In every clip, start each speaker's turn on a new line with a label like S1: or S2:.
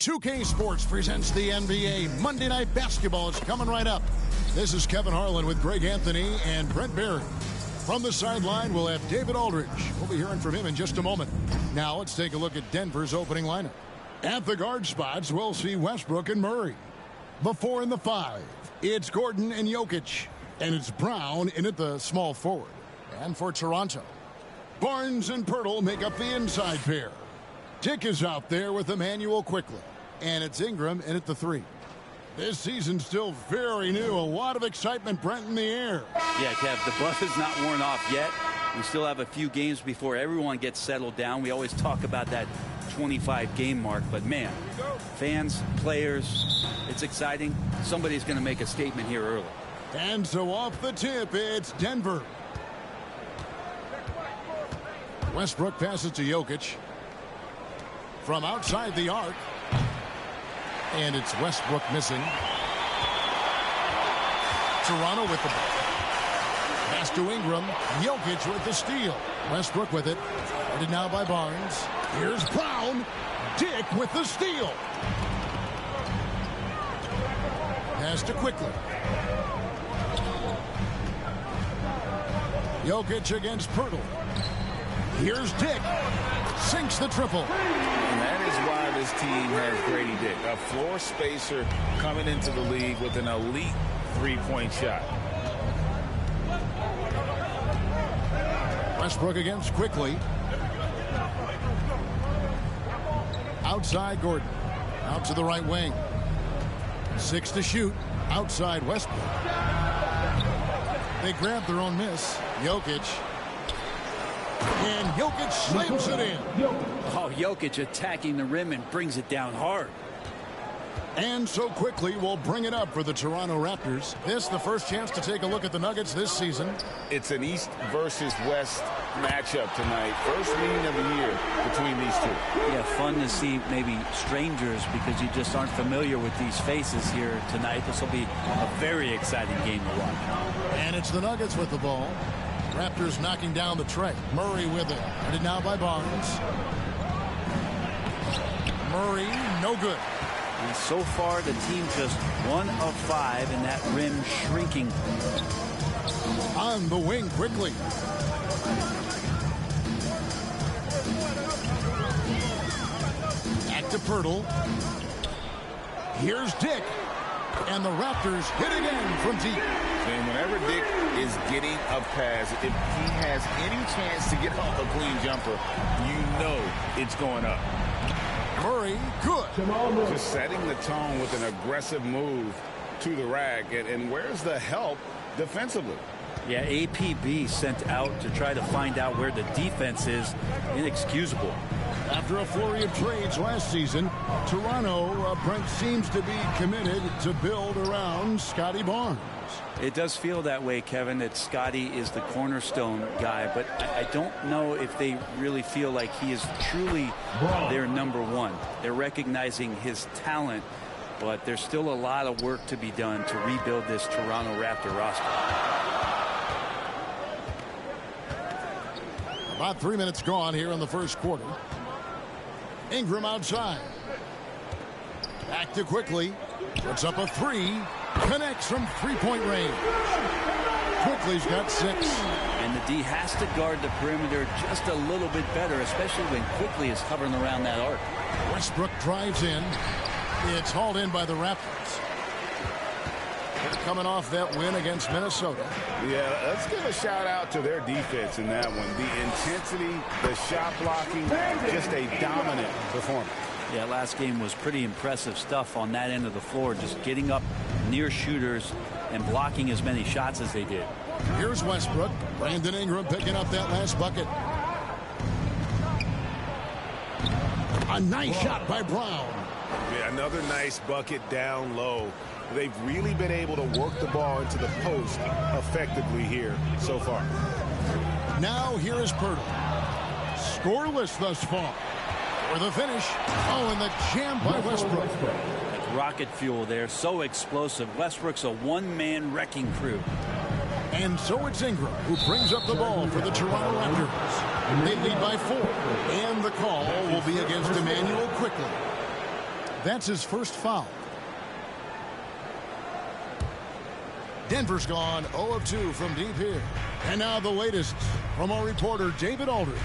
S1: 2K Sports presents the NBA. Monday Night Basketball is coming right up. This is Kevin Harlan with Greg Anthony and Brent Barry. From the sideline, we'll have David Aldridge. We'll be hearing from him in just a moment. Now let's take a look at Denver's opening lineup. At the guard spots, we'll see Westbrook and Murray. The 4 and the 5, it's Gordon and Jokic. And it's Brown in at the small forward. And for Toronto, Barnes and Pirtle make up the inside pair. Dick is out there with Emmanuel quickly. And it's Ingram in at the 3. This season's still very new. A lot of excitement, Brent, in the air.
S2: Yeah, Kev, the buzz is not worn off yet. We still have a few games before everyone gets settled down. We always talk about that 25-game mark. But, man, fans, players, it's exciting. Somebody's going to make a statement here early.
S1: And so off the tip, it's Denver. Westbrook passes to Jokic. From outside the arc. And it's Westbrook missing. Toronto with the ball. Pass to Ingram. Jokic with the steal. Westbrook with it. Headed now by Barnes. Here's Brown. Dick with the steal. Pass to quickly. Jokic against Pirtle. Here's Dick. Sinks the triple.
S3: And that is why this team has Grady Dick, a floor spacer coming into the league with an elite three-point shot.
S1: Westbrook against quickly. Outside Gordon. Out to the right wing. 6 to shoot. Outside Westbrook. They grab their own miss. Jokic. And Jokic slams it in.
S2: Oh, Jokic attacking the rim and brings it down hard.
S1: And so quickly, we'll bring it up for the Toronto Raptors. This the first chance to take a look at the Nuggets this season.
S3: It's an East versus West matchup tonight. First meeting of the year between these two.
S2: Yeah, fun to see maybe strangers because you just aren't familiar with these faces here tonight. This will be a very exciting game to watch.
S1: And it's the Nuggets with the ball. Raptors knocking down the tray. Murray with it. Headed now by Barnes. Murray, no good.
S2: And so far, the team just 1 of 5 in that rim shrinking.
S1: On the wing quickly. Back to Pirtle. Here's Dick. And the Raptors hit again from deep.
S3: And whenever Dick is getting a pass, if he has any chance to get off a clean jumper, you know it's going up.
S1: Murray, good.
S3: Just setting the tone with an aggressive move to the rack. And where's the help defensively?
S2: Yeah, APB sent out to try to find out where the defense is. Inexcusable.
S1: After a flurry of trades last season, Toronto, Brent, seems to be committed to build around Scotty Barnes.
S2: It does feel that way, Kevin, that Scotty is the cornerstone guy, but I don't know if they really feel like he is truly their number one. They're recognizing his talent, but there's still a lot of work to be done to rebuild this Toronto Raptor roster.
S1: About 3 minutes gone here in the first quarter. Ingram outside. Back to quickly. Puts up a 3. Connects from three-point range. Quickly's got 6.
S2: And the D has to guard the perimeter just a little bit better, especially when Quickly is hovering around that arc.
S1: Westbrook drives in. It's hauled in by the Raptors. They're coming off that win against Minnesota.
S3: Yeah, let's give a shout out to their defense in that one. The intensity, the shot blocking, just a dominant performance.
S2: Yeah, last game was pretty impressive stuff on that end of the floor, just getting up near shooters and blocking as many shots as they did.
S1: Here's Westbrook. Brandon Ingram picking up that last bucket. A nice shot by Brown.
S3: Yeah, another nice bucket down low. They've really been able to work the ball into the post effectively here so far.
S1: Now here is Pirtle. Scoreless thus far. For the finish. Oh, and the jam by Westbrook.
S2: Rocket fuel there, so explosive. Westbrook's a one-man wrecking crew.
S1: And so it's Ingram who brings up the ball for the Toronto Raptors. They lead by 4. And the call will be against Emmanuel quickly. That's his first foul. Denver's gone 0 of 2 from deep here. And now the latest from our reporter, David Aldridge.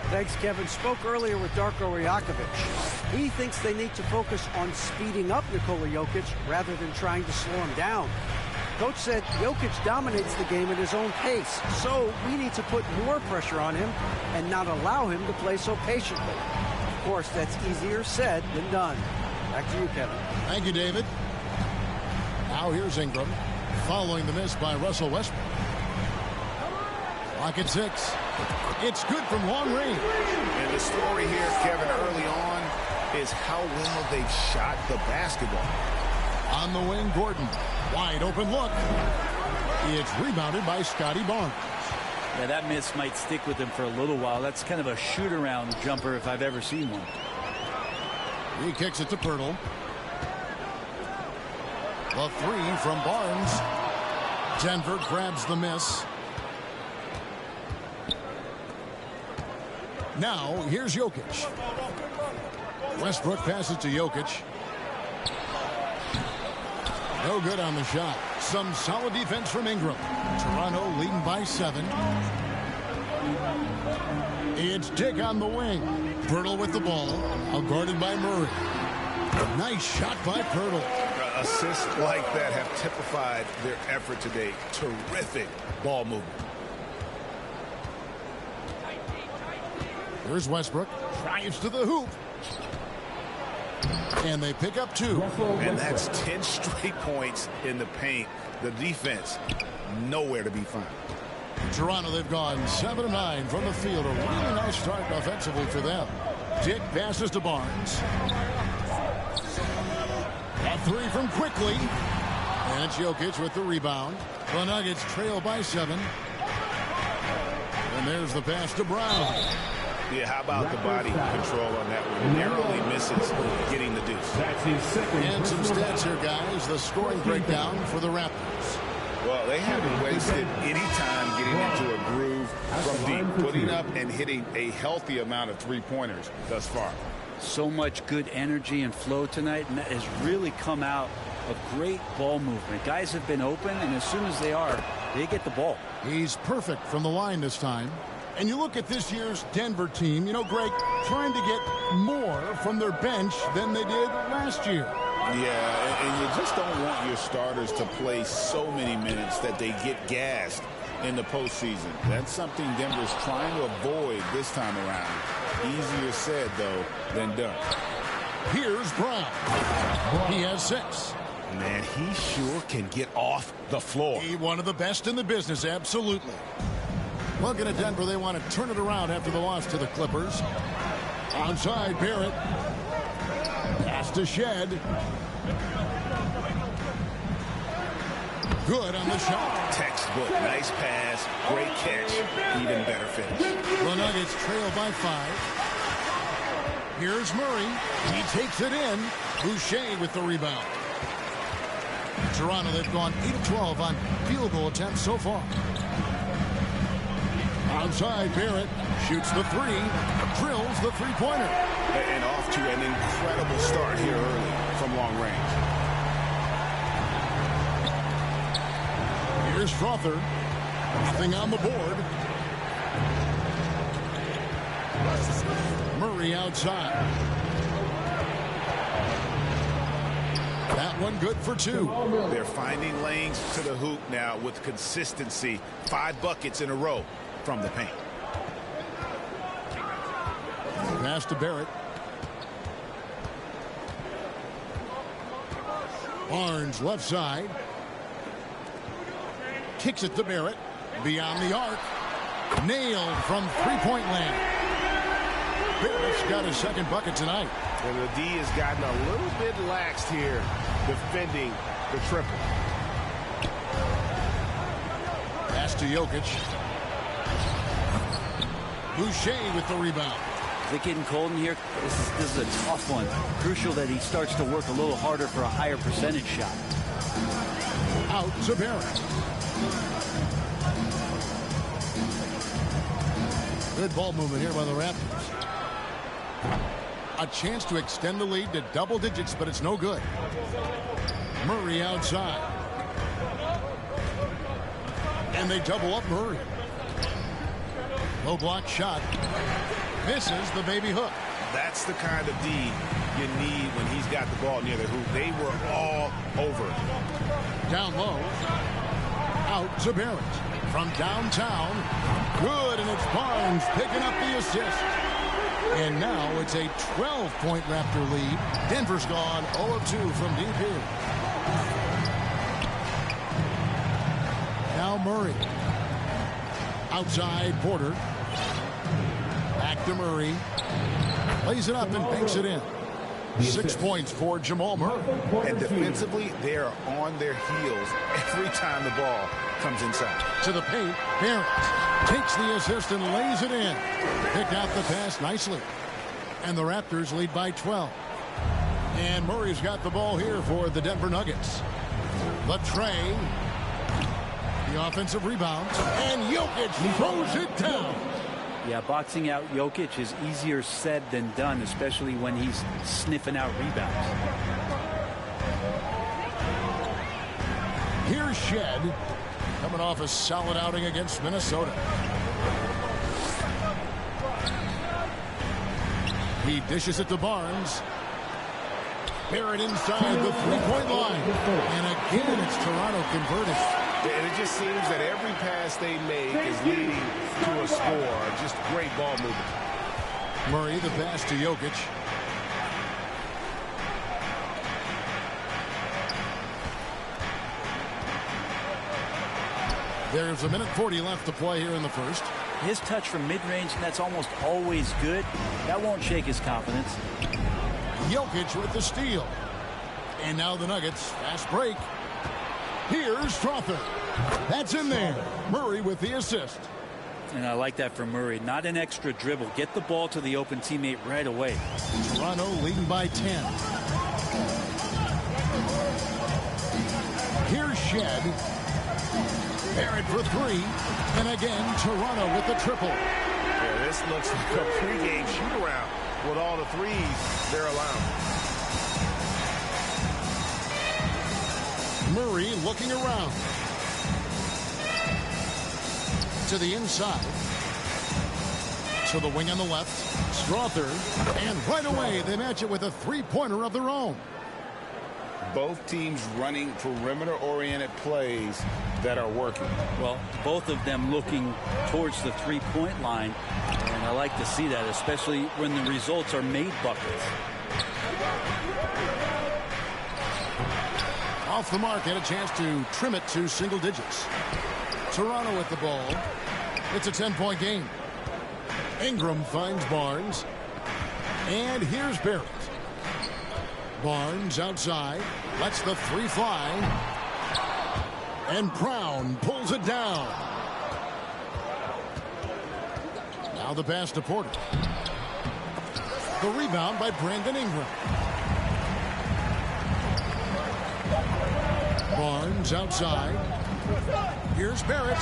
S4: Thanks, Kevin. Spoke earlier with Darko Rajakovic. He thinks they need to focus on speeding up Nikola Jokic rather than trying to slow him down. Coach said Jokic dominates the game at his own pace, so we need to put more pressure on him and not allow him to play so patiently. Of course, that's easier said than done. Back to you, Kevin.
S1: Thank you, David. Now here's Ingram, following the miss by Russell Westbrook. Clock at 6. It's good from long range.
S3: And the story here, Kevin, early on is how well they've shot the basketball.
S1: On the wing, Gordon. Wide open look. It's rebounded by Scotty Barnes.
S2: Yeah, that miss might stick with him for a little while. That's kind of a shoot-around jumper if I've ever seen one.
S1: He kicks it to Pirtle. The three from Barnes. Denver grabs the miss. Now, here's Jokic. Westbrook passes to Jokic. No good on the shot. Some solid defense from Ingram. Toronto leading by 7. It's Dick on the wing. Pirtle with the ball. Guarded by Murray. Nice shot by Pirtle.
S3: Assists like that have typified their effort today. Terrific ball movement.
S1: Here's Westbrook. Drives to the hoop. And they pick up 2.
S3: And that's 10 straight points in the paint. The defense, nowhere to be found.
S1: Toronto, they've gone 7 of 9 from the field. A really nice start offensively for them. Dick passes to Barnes. A 3 from Quickly. And it's Jokic with the rebound. The Nuggets trail by 7. And there's the pass to Brown.
S3: Yeah, how about the body control on that one? Narrowly misses getting the deuce.
S1: And some stats here, guys. The scoring breakdown for the Raptors.
S3: Well, they haven't wasted any time getting into a groove from deep, putting up and hitting a healthy amount of three-pointers thus far.
S2: So much good energy and flow tonight, and that has really come out of great ball movement. Guys have been open, and as soon as they are, they get the ball.
S1: He's perfect from the line this time. And you look at this year's Denver team, you know, Greg, trying to get more from their bench than they did last year.
S3: Yeah, and you just don't want your starters to play so many minutes that they get gassed in the postseason. That's something Denver's trying to avoid this time around. Easier said, though, than done.
S1: Here's Brown. He has 6.
S3: Man, he sure can get off the floor.
S1: He's one of the best in the business, absolutely. Looking at Denver, they want to turn it around after the loss to the Clippers. Onside, Barrett. Pass to Shed. Good on the shot.
S3: Textbook. Nice pass. Great catch. Even better finish.
S1: The Nuggets trail by 5. Here's Murray. He takes it in. Boucher with the rebound. Toronto, they've gone 8 of 12 on field goal attempts so far. Outside, Barrett shoots the 3, drills the three-pointer.
S3: And off to an incredible start here early from long range.
S1: Here's Strother. Nothing on the board. Murray outside. That one good for 2.
S3: They're finding lanes to the hoop now with consistency. 5 buckets in a row from the paint.
S1: Pass to Barrett. Barnes left side. Kicks it to Barrett. Beyond the arc. Nailed from three-point land. Barrett's got his second bucket tonight.
S3: And the D has gotten a little bit laxed here defending the triple.
S1: Pass to Jokic. Boucher with the rebound.
S2: Is it getting cold in here? This is a tough one. Crucial that he starts to work a little harder for a higher percentage shot.
S1: Out to Barrett. Good ball movement here by the Raptors. A chance to extend the lead to double digits, but it's no good. Murray outside. And they double up Murray. Low block shot. Misses the baby hook.
S3: That's the kind of D you need when he's got the ball near the hoop. They were all over.
S1: Down low. Out to Barrett. From downtown. Good, and it's Barnes picking up the assist. And now it's a 12-point Raptor lead. Denver's gone 0 of 2 from deep here. Now Murray. Outside Porter. Back to Murray. Lays it up and banks it in. 6 points for Jamal Murray.
S3: And defensively, they are on their heels every time the ball comes inside.
S1: To the paint, Barrett takes the assist and lays it in. Picked out the pass nicely. And the Raptors lead by 12. And Murray's got the ball here for the Denver Nuggets. The tray. The offensive rebound. And Jokic throws it down.
S2: Yeah, boxing out Jokic is easier said than done, especially when he's sniffing out rebounds.
S1: Here's Shed, coming off a solid outing against Minnesota. He dishes it to Barnes. Barrett inside the three-point line. And again, it's Toronto converting.
S3: And it just seems that every pass they make is leading to a score. Just great ball movement.
S1: Murray, the pass to Jokic. There's a minute 40 left to play here in the first.
S2: His touch from mid-range, that's almost always good. That won't shake his confidence.
S1: Jokic with the steal. And now the Nuggets. Fast break. Here's Strother. That's in there. Murray with the assist.
S2: And I like that from Murray. Not an extra dribble. Get the ball to the open teammate right away.
S1: Toronto leading by 10. Here's Shed. Barrett for three. And again, Toronto with the triple.
S3: Yeah, this looks like a pregame shoot-around with all the threes they're allowing.
S1: Murray looking around. To the inside. To the wing on the left. Strother. And right away, they match it with a three-pointer of their own.
S3: Both teams running perimeter-oriented plays that are working.
S2: Well, both of them looking towards the three-point line. And I like to see that, especially when the results are made buckets.
S1: Off the mark, had a chance to trim it to single digits. Toronto with the ball. It's a 10-point game. Ingram finds Barnes. And here's Barrett. Barnes outside. Lets the three fly. And Brown pulls it down. Now the pass to Porter. The rebound by Brandon Ingram. Barnes outside. Here's Barrett.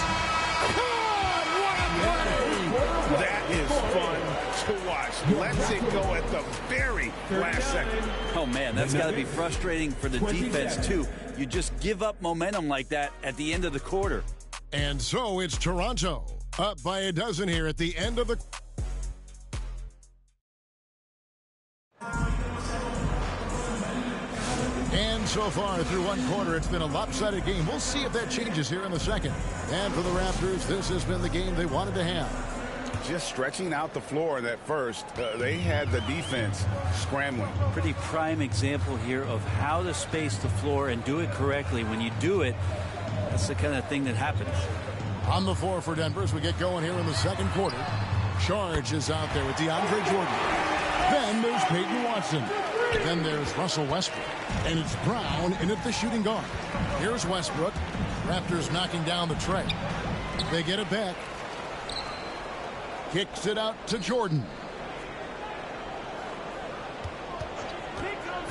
S3: That is fun to watch. Lets it go at the very last second.
S2: Oh, man, that's got to be frustrating for the defense, too. You just give up momentum like that at the end of the quarter.
S1: And so it's Toronto up by a dozen here at the end of the... And so far through one quarter, it's been a lopsided game. We'll see if that changes here in the second. And for the Raptors, this has been the game they wanted to have.
S3: Just stretching out the floor in that first. They had the defense scrambling.
S2: Pretty prime example here of how to space the floor and do it correctly. When you do it, that's the kind of thing that happens.
S1: On the floor for Denver as we get going here in the second quarter. Charge is out there with DeAndre Jordan. Then there's Peyton Watson. Then there's Russell Westbrook. And it's Brown in at the shooting guard. Here's Westbrook. Raptors knocking down the tray. They get it back. Kicks it out to Jordan.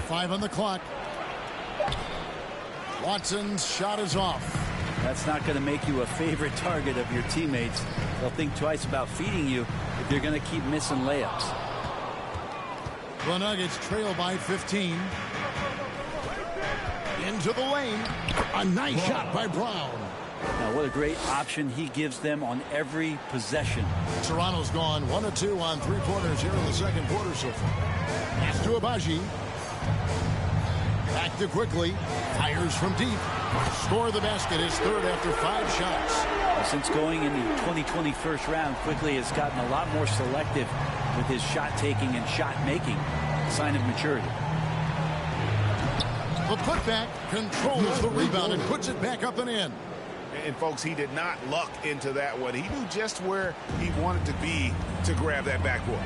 S1: 5 on the clock. Watson's shot is off.
S2: That's not going to make you a favorite target of your teammates. They'll think twice about feeding you if you're going to keep missing layups.
S1: The Nuggets trail by 15. Into the lane. A nice shot by Brown.
S2: Now, what a great option he gives them on every possession.
S1: Toronto's gone 1 of 2 on three-pointers here in the second quarter so far. Pass to Abaji. Back to Quickly. Fires from deep. Score the basket. His third after 5 shots.
S2: Well, since going in the 2020 first round, Quickly has gotten a lot more selective with his shot taking and shot making. A sign of maturity.
S1: The putback controls the rebound and puts it back up and in.
S3: And folks, he did not luck into that one. He knew just where he wanted to be to grab that backboard.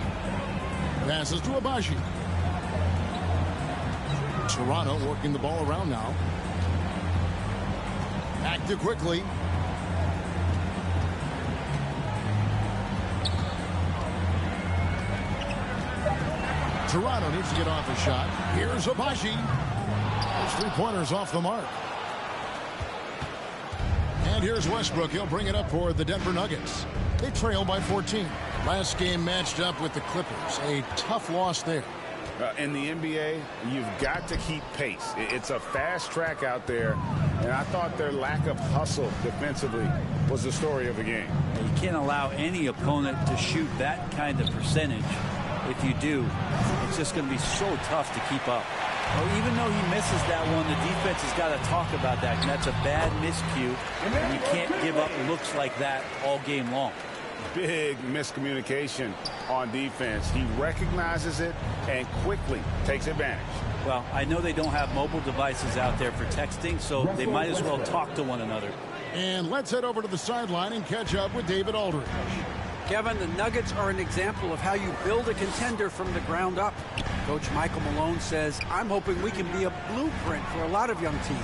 S1: Passes to Abaji. Toronto working the ball around now. Back to Quickly. Toronto needs to get off a shot. Here's Abaji. His three-pointers off the mark. And here's Westbrook. He'll bring it up for the Denver Nuggets. They trail by 14. Last game matched up with the Clippers. A tough loss there.
S3: In the NBA, you've got to keep pace. It's a fast track out there, and I thought their lack of hustle defensively was the story of the game.
S2: You can't allow any opponent to shoot that kind of percentage. If you do, it's just going to be so tough to keep up. Well, even though he misses that one, the defense has got to talk about that. And that's a bad miscue, and you can't give up looks like that all game long.
S3: Big miscommunication on defense. He recognizes it and quickly takes advantage.
S2: Well, I know they don't have mobile devices out there for texting, so they might as well talk to one another.
S1: And let's head over to the sideline and catch up with David Aldridge.
S4: Kevin, the Nuggets are an example of how you build a contender from the ground up. Coach Michael Malone says, I'm hoping we can be a blueprint for a lot of young teams,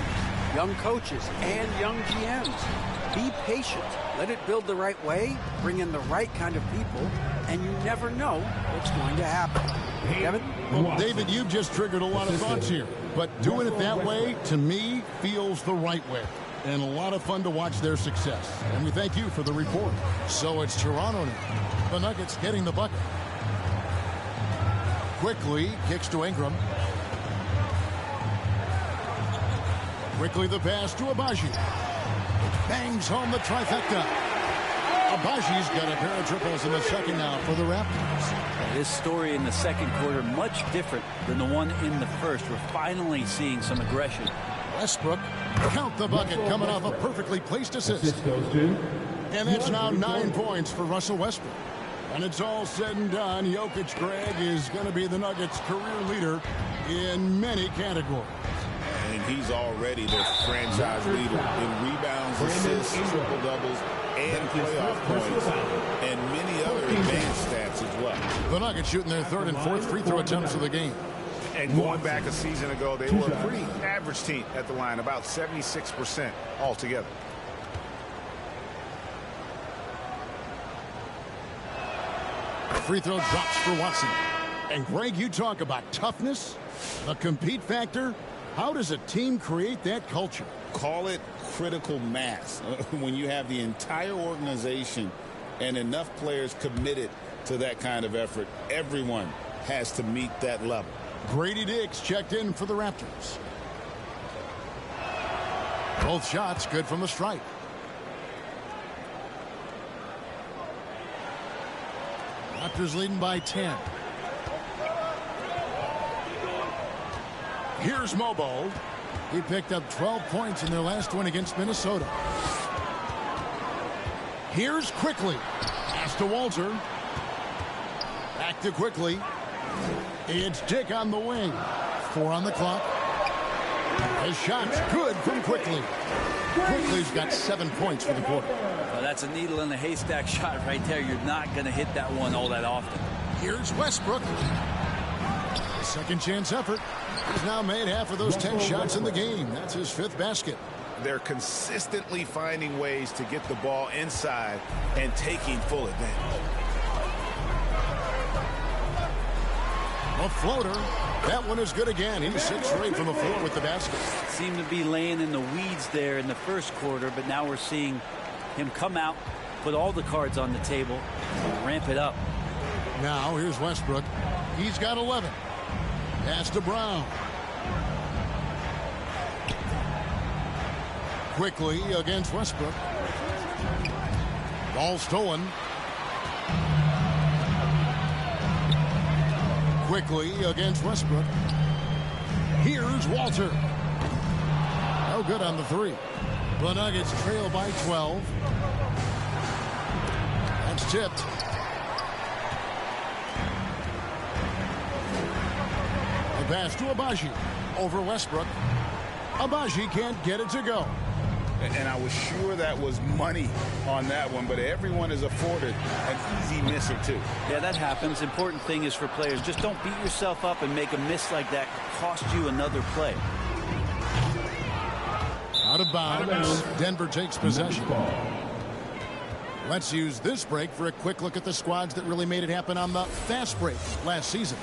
S4: young coaches, and young GMs. Be patient. Let it build the right way, bring in the right kind of people, and you never know what's going to happen. Kevin?
S1: Well, David, you've just triggered a lot of thoughts here. But doing it that way, to me, feels the right way. And a lot of fun to watch their success. And we thank you for the report. So it's Toronto now. The Nuggets getting the bucket. Quickly kicks to Ingram. Quickly the pass to Abaji. Bangs home the trifecta. Abaji's got a pair of triples in the second now for the Raptors.
S2: This story in the second quarter much different than the one in the first. We're finally seeing some aggression.
S1: Westbrook, count the bucket, coming off a perfectly placed assist. And that's now 9 points for Russell Westbrook. When it's all said and done, Jokic, Greg, is going to be the Nuggets' career leader in many categories.
S3: And he's already their franchise leader in rebounds, assists, triple-doubles, and playoff points, and many other advanced stats as well.
S1: The Nuggets shooting their third and fourth free throw attempts of the game.
S3: And going back a season ago, they were a pretty average team at the line, about 76% altogether.
S1: Free throw drops for Watson. And Greg, you talk about toughness, the compete factor. How does a team create that culture?
S3: Call it critical mass. When you have the entire organization and enough players committed to that kind of effort, everyone has to meet that level.
S1: Grady Diggs checked in for the Raptors. Both shots good from the stripe. Raptors leading by 10. Here's Mobo. He picked up 12 points in their last win against Minnesota. Here's Quickly. Pass to Walter. Back to Quickly. It's Dick on the wing. 4 on the clock. His shot's good from Quickly. Quickly's got 7 points for the quarter.
S2: Well, that's a needle in the haystack shot right there. You're not going to hit that one all that often.
S1: Here's Westbrook. A second chance effort. He's now made half of those 10 shots in the game. That's his 5th basket.
S3: They're consistently finding ways to get the ball inside and taking full advantage.
S1: A floater. That one is good again. He's 6 for 8 from the floor with the basket.
S2: Seemed to be laying in the weeds there in the first quarter, but now we're seeing him come out, put all the cards on the table, ramp it up.
S1: Now here's Westbrook. He's got 11. Pass to Brown. Quickly against Westbrook. Ball stolen. Quickly against Westbrook. Here's Walter. No good on the three. The Nuggets trail by 12. That's tipped. A pass to Abaji. Over Westbrook. Abaji can't get it to go.
S3: And I was sure that was money on that one, but everyone is afforded an easy miss or two.
S2: Yeah, that happens. Important thing is for players, just don't beat yourself up and make a miss like that cost you another play.
S1: Out of bounds. Denver takes possession. Let's use this break for a quick look at the squads that really made it happen on the fast break last season.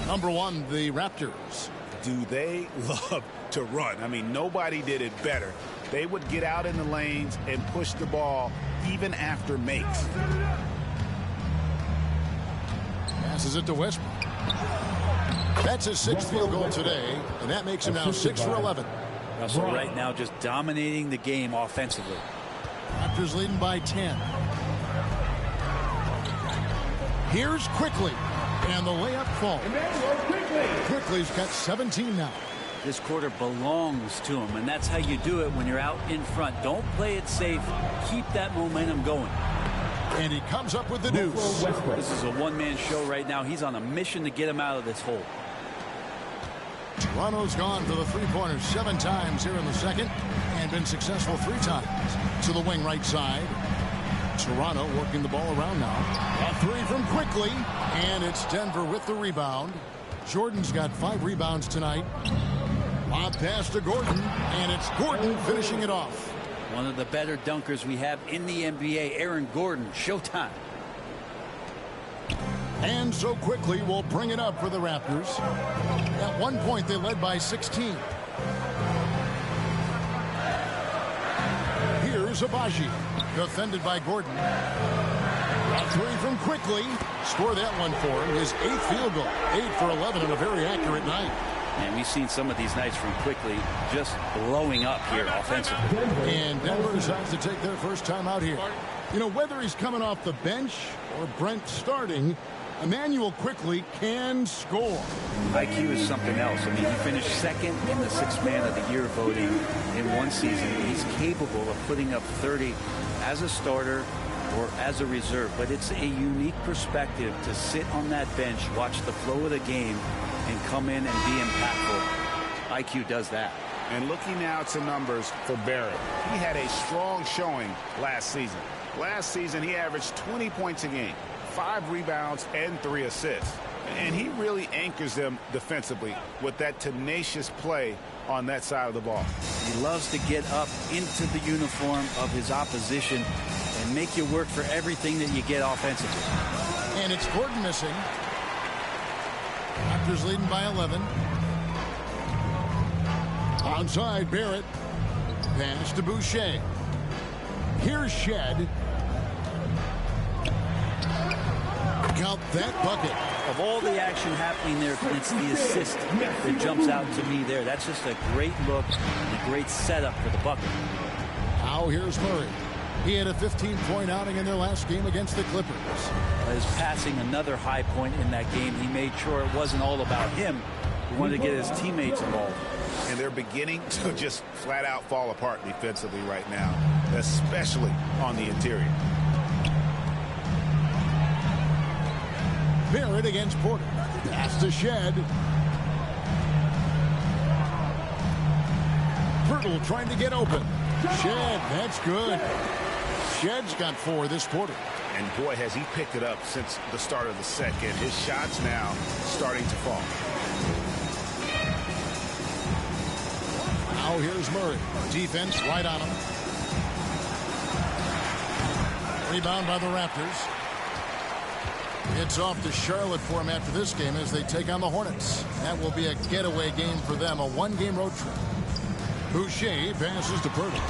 S1: Number one, the Raptors.
S3: Do they love to run? I mean, nobody did it better. They would get out in the lanes and push the ball even after makes.
S1: Passes it to Westbrook. That's his sixth field goal today, and that makes him now 6 for 11.
S2: Russell right now just dominating the game offensively.
S1: Raptors leading by 10. Here's Quickly, and the layup falls. Quickly's got 17 now.
S2: This quarter belongs to him, and that's how you do it when you're out in front. Don't play it safe. Keep that momentum going.
S1: And he comes up with the deuce.
S2: This is a one-man show right now. He's on a mission to get him out of this hole.
S1: Toronto's gone for the three-pointers 7 times here in the second and been successful 3 times. To the wing right side. Toronto working the ball around now. A three from Quickly, and it's Denver with the rebound. Jordan's got 5 rebounds tonight. Lob pass to Gordon, and it's Gordon finishing it off.
S2: One of the better dunkers we have in the NBA, Aaron Gordon. Showtime.
S1: And so Quickly will bring it up for the Raptors. At one point, they led by 16. Here's Abaji, defended by Gordon. A three from Quickly. Score that one for him. His 8th field goal. 8 for 11 on a very accurate night.
S2: And we've seen some of these nights from Quickly just blowing up here offensively.
S1: And Denver decides to take their first time out here. You know, whether he's coming off the bench or Brent starting, Emmanuel Quickly can score.
S2: IQ is something else. I mean, he finished second in the 6th Man of the Year voting in one season. He's capable of putting up 30 as a starter or as a reserve, but it's a unique perspective to sit on that bench, watch the flow of the game, and come in and be impactful. IQ does that.
S3: And looking now at some numbers for Barrett, he had a strong showing last season. Last season, he averaged 20 points a game, 5 rebounds, and 3 assists. And he really anchors them defensively with that tenacious play on that side of the ball.
S2: He loves to get up into the uniform of his opposition and make you work for everything that you get offensively.
S1: And it's Gordon missing. Raptors leading by 11. Onside, Barrett. Pass to Boucher. Here's Shed. Count that bucket.
S2: Of all the action happening there, it's the assist that jumps out to me there. That's just a great look and a great setup for the bucket.
S1: Now here's Murray. He had a 15-point outing in their last game against the Clippers.
S2: His passing, another high point in that game. He made sure it wasn't all about him. He wanted to get his teammates involved.
S3: And they're beginning to just flat out fall apart defensively right now, especially on the interior.
S1: Barrett against Porter. Pass to Shed. Pirtle trying to get open. Shed, that's good. Shed's got 4 this quarter.
S3: And boy, has he picked it up since the start of the second. His shots now starting to fall.
S1: Now here's Murray. Defense right on him. Rebound by the Raptors. It's off to Charlotte for him after this game as they take on the Hornets. That will be a getaway game for them, a 1-game road trip. Boucher passes to Purtle.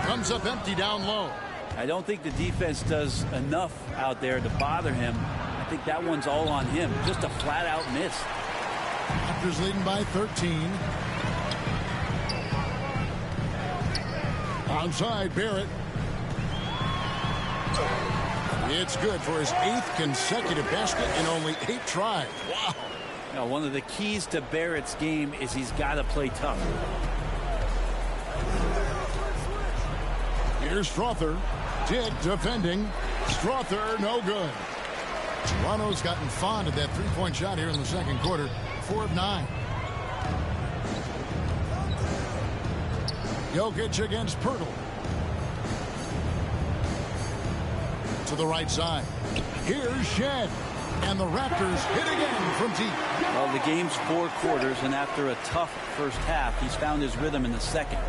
S1: Comes up empty down low.
S2: I don't think the defense does enough out there to bother him. I think that one's all on him. Just a flat-out miss.
S1: Raptors leading by 13. Onside, Barrett. It's good for his 8th consecutive basket in only 8 tries. Wow.
S2: Now, one of the keys to Barrett's game is he's got to play tough.
S1: Here's Strother. Dick defending. Strother, no good. Toronto's gotten fond of that three-point shot here in the second quarter. 4 of 9. Jokic against Pirtle. To the right side. Here's Shed. And the Raptors hit again from deep.
S2: Well, the game's 4 quarters, and after a tough first half, he's found his rhythm in the second.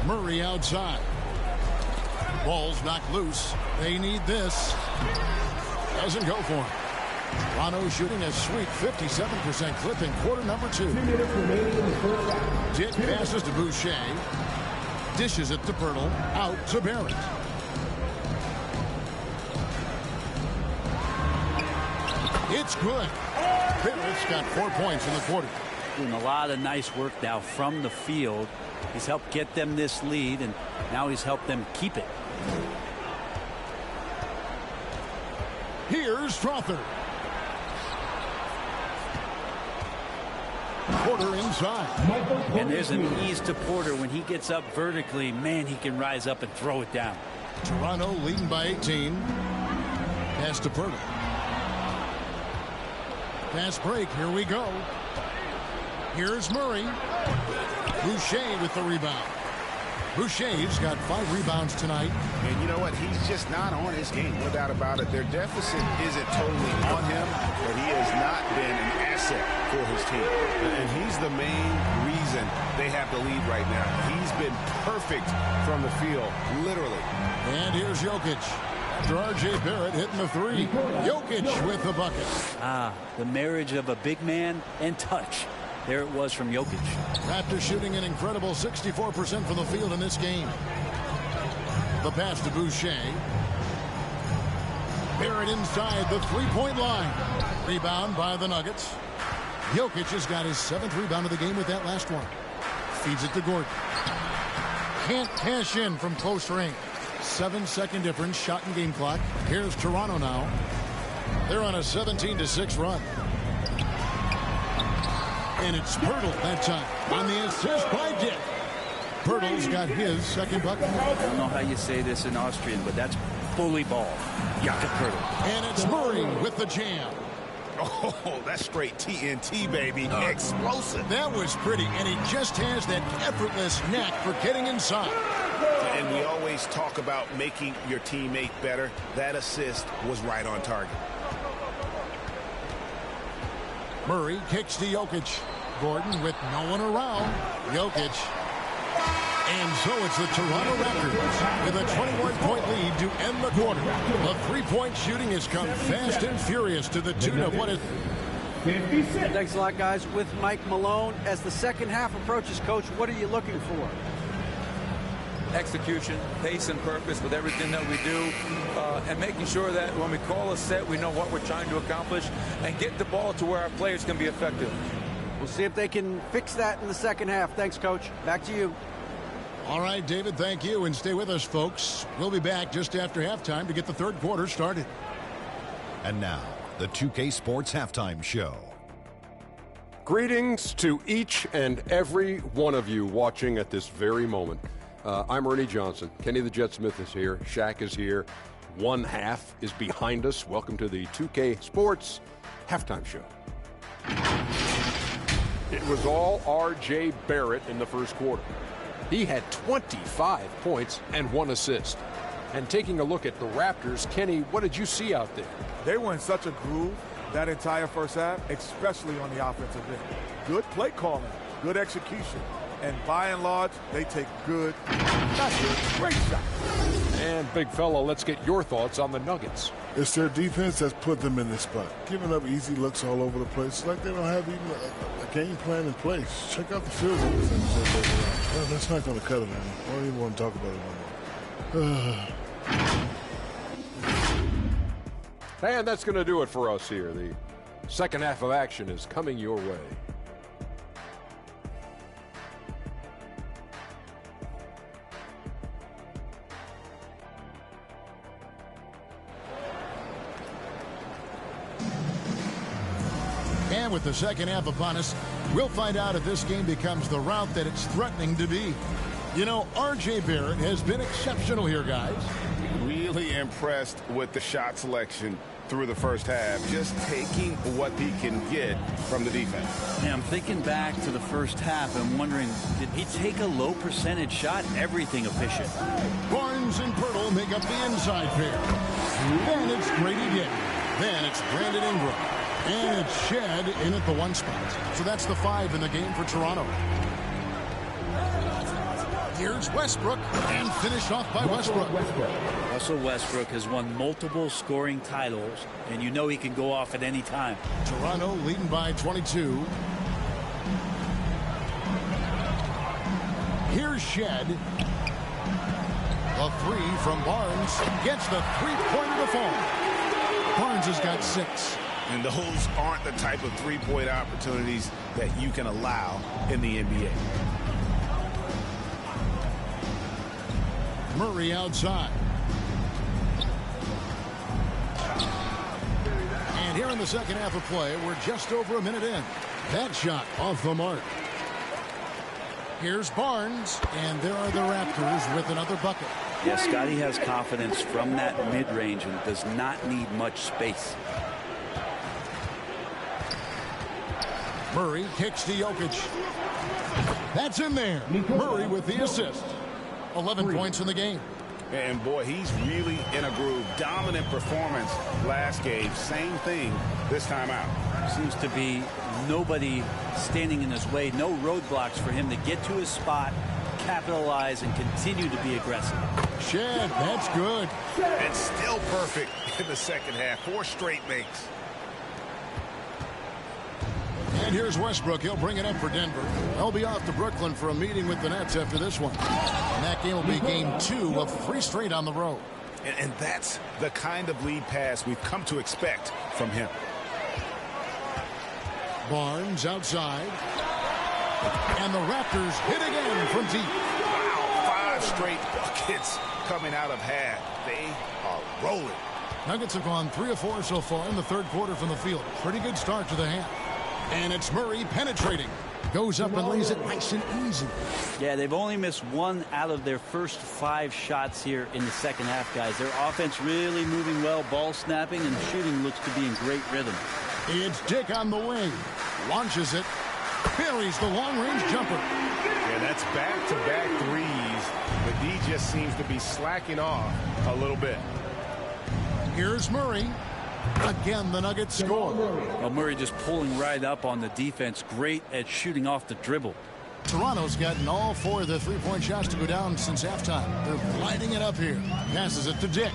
S1: Murray outside. Ball's knocked loose. They need this. Doesn't go for him. Toronto shooting a sweet 57% clip in quarter number 2. Dick passes to Boucher. Dishes it to Pirtle. Out to Barrett. It's good. Barrett's got 4 points in the quarter.
S2: Doing a lot of nice work now from the field. He's helped get them this lead, and now he's helped them keep it.
S1: Here's Strother. Porter inside.
S2: And there's an ease to Porter when he gets up vertically. Man, he can rise up and throw it down.
S1: Toronto leading by 18. Pass to Pirtle. Fast break. Here we go. Here's Murray. Boucher with the rebound. Boucher's got 5 rebounds tonight.
S3: And you know what? He's just not on his game. No doubt about it. Their deficit isn't totally on him, but he has not been an asset for his team. And he's the main reason they have the lead right now. He's been perfect from the field, literally.
S1: And here's Jokic. After R.J. Barrett hitting the 3. Jokic with the bucket.
S2: The marriage of a big man and touch. There it was from Jokic.
S1: Raptors shooting an incredible 64% from the field in this game. The pass to Boucher. Barrett inside the three-point line. Rebound by the Nuggets. Jokic has got his 7th rebound of the game with that last one. Feeds it to Gordon. Can't cash in from close range. 7-second difference, shot and game clock. Here's Toronto now. They're on a 17-6 run. And it's Pirtle that time on the assist by Dick. Pirtle's got his 2nd bucket.
S2: I don't know how you say this in Austrian, but that's bully ball. Jakob Pirtle.
S1: And it's Murray with the jam.
S3: Oh, that's straight TNT, baby. Explosive.
S1: That was pretty, and he just has that effortless knack for getting inside.
S3: And we always talk about making your teammate better. That assist was right on target.
S1: Murray kicks to Jokic. Gordon with no one around. Jokic. And so it's the Toronto Raptors with a 21-point lead to end the quarter. The three-point shooting has come fast and furious to the tune of what is...
S4: Thanks a lot, guys. With Mike Malone, as the second half approaches, Coach, what are you looking for?
S5: Execution, pace, and purpose with everything that we do, and making sure that when we call a set, we know what we're trying to accomplish and get the ball to where our players can be effective.
S4: We'll see if they can fix that in the second half. Thanks, Coach. Back to you.
S1: All right, David, thank you, and stay with us, folks. We'll be back just after halftime to get the third quarter started.
S6: And now, the 2K Sports Halftime Show.
S7: Greetings to each and every one of you watching at this very moment. I'm Ernie Johnson. Kenny the Jet Smith is here. Shaq is here. One half is behind us. Welcome to the 2K Sports Halftime Show. It was all R.J. Barrett in the first quarter. He had 25 points and 1 assist. And taking a look at the Raptors, Kenny, what did you see out there?
S8: They were in such a groove that entire first half, especially on the offensive end. Good play calling, good execution. And by and large, they take great shots.
S7: And big fella, let's get your thoughts on the Nuggets.
S9: It's their defense that's put them in this spot. Giving up easy looks all over the place. It's like they don't have even a game plan in place. Check out the field goals. Well, that's not going to cut it, man. I don't even want to talk about it no more.
S7: And that's going to do it for us here. The second half of action is coming your way.
S1: And with the second half upon us, we'll find out if this game becomes the route that it's threatening to be. You know, R.J. Barrett has been exceptional here, guys.
S3: Really impressed with the shot selection through the first half, just taking what he can get from the defense.
S2: Yeah, I'm thinking back to the first half and wondering, did he take a low percentage shot? Everything efficient.
S1: Barnes and Pirtle make up the inside pair. Then it's Grady Dick. Then it's Brandon Ingram. And it's Shed in at the 1 spot. So that's the 5 in the game for Toronto. Here's Westbrook, and finished off by Westbrook.
S2: Russell Westbrook has won multiple scoring titles, and you know he can go off at any time.
S1: Toronto leading by 22. Here's Shed. A 3 from Barnes. Gets the three-pointer to fall. Barnes has got 6.
S3: And those aren't the type of three-point opportunities that you can allow in the NBA.
S1: Murray outside. And here in the second half of play, we're just over a minute in. That shot off the mark. Here's Barnes, and there are the Raptors with another bucket.
S2: Yeah, Scotty has confidence from that mid-range and does not need much space.
S1: Murray kicks to Jokic. That's in there. Murray with the assist. 11 points in the game.
S3: And boy, he's really in a groove. Dominant performance last game. Same thing this time out.
S2: Seems to be nobody standing in his way. No roadblocks for him to get to his spot, capitalize, and continue to be aggressive.
S1: Shed, that's good.
S3: And still perfect in the second half. 4 straight makes.
S1: And here's Westbrook. He'll bring it up for Denver. They'll be off to Brooklyn for a meeting with the Nets after this one. And that game will be game 2 of 3 straight on the road.
S3: And that's the kind of lead pass we've come to expect from him.
S1: Barnes outside. And the Raptors hit again from deep.
S3: Wow, 5 straight buckets coming out of half. They are rolling.
S1: Nuggets have gone 3 of 4 so far in the third quarter from the field. Pretty good start to the half. And it's Murray penetrating. Goes up and lays it nice and easy.
S2: Yeah, they've only missed 1 out of their first 5 shots here in the second half, guys. Their offense really moving well, ball snapping, and shooting looks to be in great rhythm.
S1: It's Dick on the wing. Launches it. Buries the long-range jumper.
S3: Yeah, that's back-to-back threes. But D just seems to be slacking off a little bit.
S1: Here's Murray. Again, the Nuggets score.
S2: Well, Murray just pulling right up on the defense. Great at shooting off the dribble.
S1: Toronto's gotten all 4 of their three-point shots to go down since halftime. They're lighting it up here. Passes it to Dick.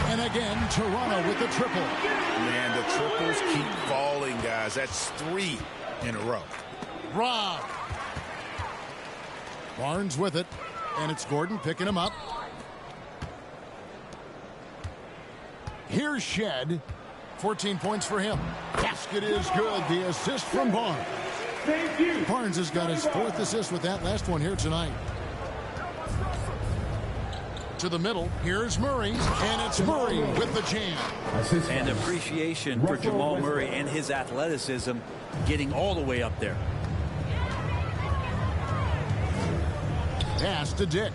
S1: And again, Toronto with the triple.
S3: Man, the triples keep falling, guys. That's 3 in a row.
S1: Rob. Barnes with it. And it's Gordon picking him up. Here's Shed. 14 points for him. Basket is good. The assist from Barnes.
S10: Thank you.
S1: Barnes has got his 4th assist with that last one here tonight. To the middle. Here's Murray. And it's Murray with the jam.
S2: And appreciation for Jamal Murray and his athleticism getting all the way up there.
S1: Pass to Dick.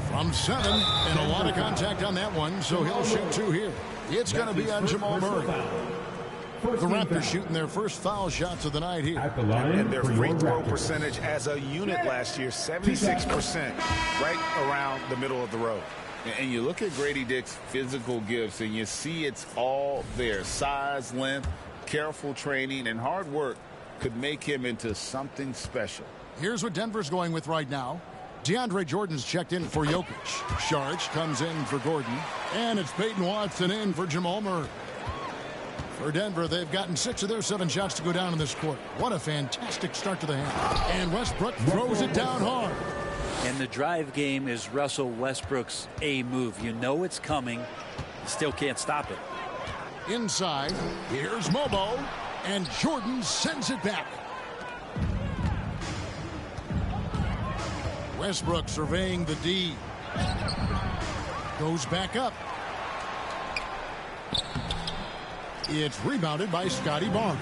S1: From 7, and a lot of contact on that one, so he'll shoot 2 here. It's going to be on Jamal Murray. The Raptors shooting their first foul shots of the night here.
S3: And their free throw percentage as a unit last year, 76%, right around the middle of the road. And you look at Grady Dick's physical gifts, and you see it's all there. Size, length, careful training, and hard work could make him into something special.
S1: Here's what Denver's going with right now. DeAndre Jordan's checked in for Jokic. Sharch comes in for Gordon. And it's Peyton Watson in for Jamal Murray. For Denver, they've gotten 6 of their 7 shots to go down in this quarter. What a fantastic start to the half. And Westbrook throws it down hard.
S2: And the drive game is Russell Westbrook's A move. You know it's coming. You still can't stop it.
S1: Inside, here's Mobo, and Jordan sends it back. Westbrook surveying the D. Goes back up. It's rebounded by Scotty Barnes.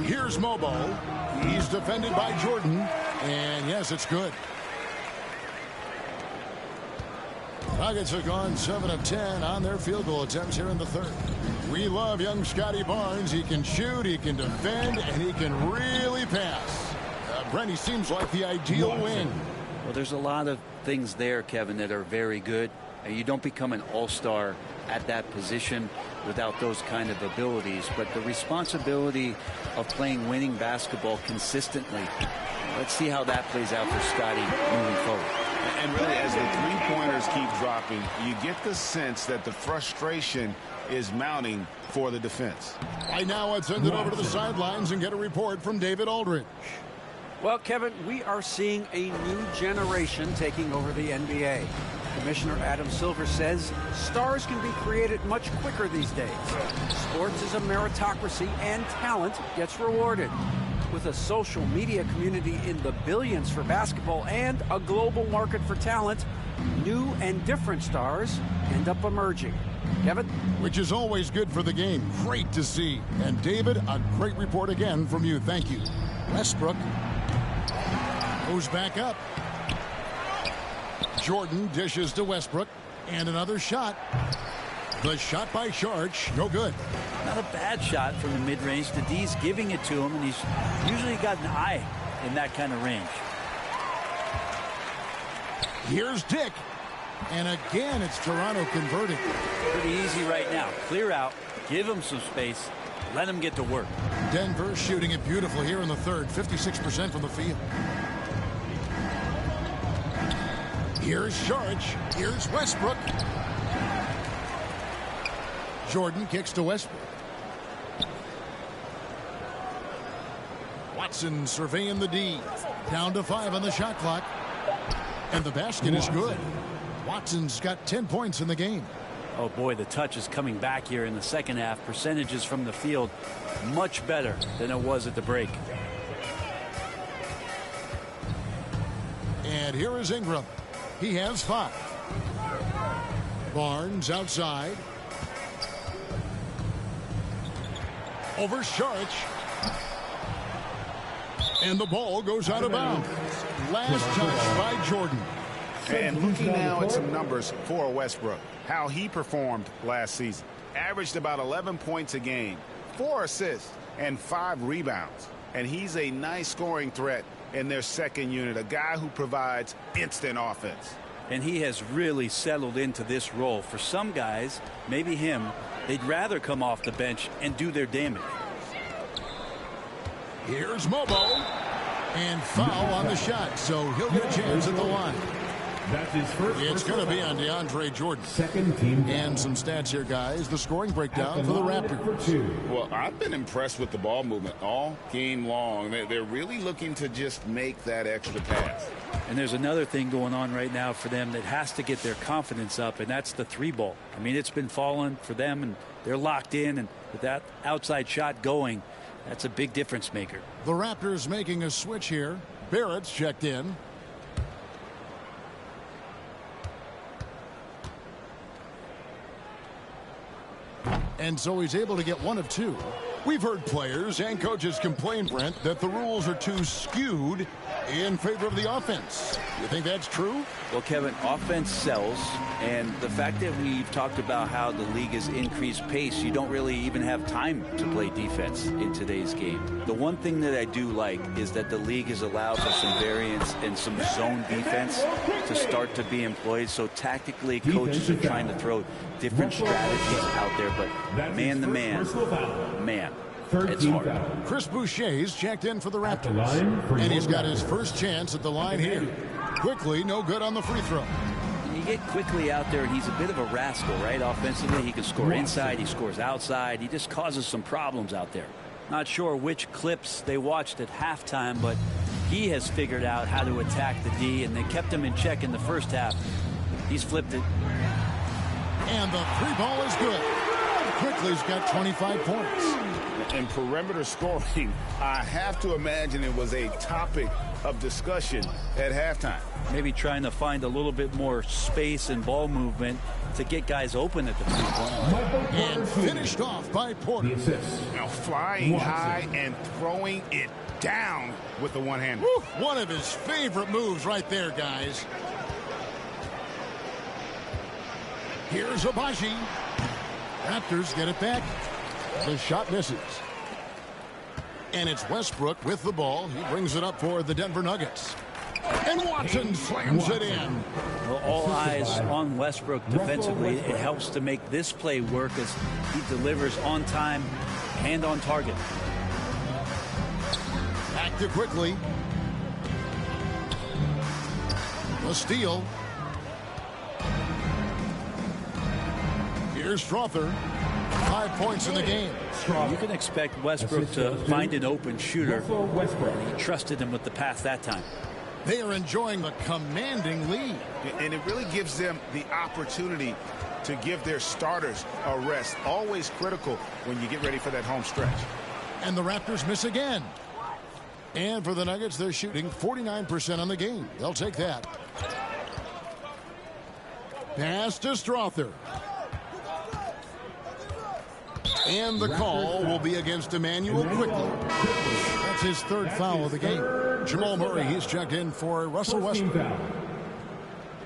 S1: Here's Mobo. He's defended by Jordan. And yes, it's good. Nuggets have gone 7 of 10 on their field goal attempts here in the third. We love young Scotty Barnes. He can shoot, he can defend, and he can really pass. Brent, he seems like the ideal wing.
S2: Well, there's a lot of things there, Kevin, that are very good. You don't become an all-star at that position without those kind of abilities. But the responsibility of playing winning basketball consistently, let's see how that plays out for Scotty moving forward.
S3: And really, as the three-pointers keep dropping, you get the sense that the frustration is mounting for the defense.
S1: Right now, let's send it over to the sidelines and get a report from David Aldridge.
S4: Well, Kevin, we are seeing a new generation taking over the NBA. Commissioner Adam Silver says stars can be created much quicker these days. Sports is a meritocracy and talent gets rewarded. With a social media community in the billions for basketball and a global market for talent, new and different stars end up emerging. Kevin?
S1: Which is always good for the game. Great to see. And David, a great report again from you. Thank you. Westbrook goes back up. Jordan dishes to Westbrook. And another shot. The shot by Sharch, no good.
S2: Not a bad shot from the mid-range. The D's giving it to him, and he's usually got an eye in that kind of range.
S1: Here's Dick. And again, it's Toronto converting.
S2: Pretty easy right now. Clear out, give him some space, let him get to work.
S1: Denver shooting it beautiful here in the third, 56% from the field. Here's Sharch. Here's Westbrook. Jordan kicks to Westbrook. Watson surveying the D. Down to 5 on the shot clock. And the basket is good. Watson's got 10 points in the game.
S2: Oh, boy, the touch is coming back here in the second half. Percentages from the field much better than it was at the break.
S1: And here is Ingram. He has 5. Barnes outside. Over Sharch. And the ball goes out of bounds. Last touch by Jordan.
S3: And looking now at some numbers for Westbrook, how he performed last season. Averaged about 11 points a game, 4 assists, and 5 rebounds. And he's a nice scoring threat in their second unit, a guy who provides instant offense.
S2: And he has really settled into this role. For some guys, maybe him, they'd rather come off the bench and do their damage.
S1: Here's Mobo. And foul on the shot, so he'll get a chance at the line.
S10: That's his first.
S1: It's going to be on DeAndre Jordan.
S10: Second team.
S1: And some stats here, guys. The scoring breakdown for the Raptors.
S3: Well, I've been impressed with the ball movement all game long. They're really looking to just make that extra pass.
S2: And there's another thing going on right now for them that has to get their confidence up, and that's the 3-ball. I mean, it's been falling for them, and they're locked in, and with that outside shot going, that's a big difference maker.
S1: The Raptors making a switch here. Barrett's checked in. And so he's able to get 1 of 2. We've heard players and coaches complain, Brent, that the rules are too skewed in favor of the offense. You think that's true?
S2: Well, Kevin, offense sells, and the fact that we've talked about how the league has increased pace, you don't really even have time to play defense in today's game. The one thing that I do like is that the league has allowed for some variance and some zone defense to start to be employed. So tactically, coaches are trying to throw different strategies out there, but man-to-man, man, it's hard.
S1: Chris Boucher's checked in for the Raptors, and he's got his first chance at the line here. Quickly, no good on the free throw.
S2: You get quickly out there, and he's a bit of a rascal, right? Offensively, he can score inside, he scores outside. He just causes some problems out there. Not sure which clips they watched at halftime, but he has figured out how to attack the D, and they kept him in check in the first half. He's flipped it.
S1: And the three ball is good. Quickly's got 25 points.
S3: And perimeter scoring, I have to imagine it was a topic of discussion at halftime.
S2: Maybe trying to find a little bit more space and ball movement to get guys open at the three-point line.
S1: And finished off by Porter.
S3: Now flying high and throwing it down with the one-hander.
S1: One of his favorite moves right there, guys. Here's Abaji. Raptors get it back. The shot misses. And it's Westbrook with the ball. He brings it up for the Denver Nuggets. And Watson slams it in.
S2: Well, all eyes on Westbrook defensively. It helps to make this play work as he delivers on time and on target.
S1: Back to Quickly. The steal. Here's Strother. 5 points in the game.
S2: You can expect Westbrook to find an open shooter. He trusted him with the pass that time.
S1: They are enjoying a commanding lead.
S3: And it really gives them the opportunity to give their starters a rest. Always critical when you get ready for that home stretch.
S1: And the Raptors miss again. And for the Nuggets, they're shooting 49% on the game. They'll take that. Pass to Strother. And the call will be against Emmanuel Quickly. That's his third foul of the game. Jamal Murray, he's checked in for Russell Westbrook.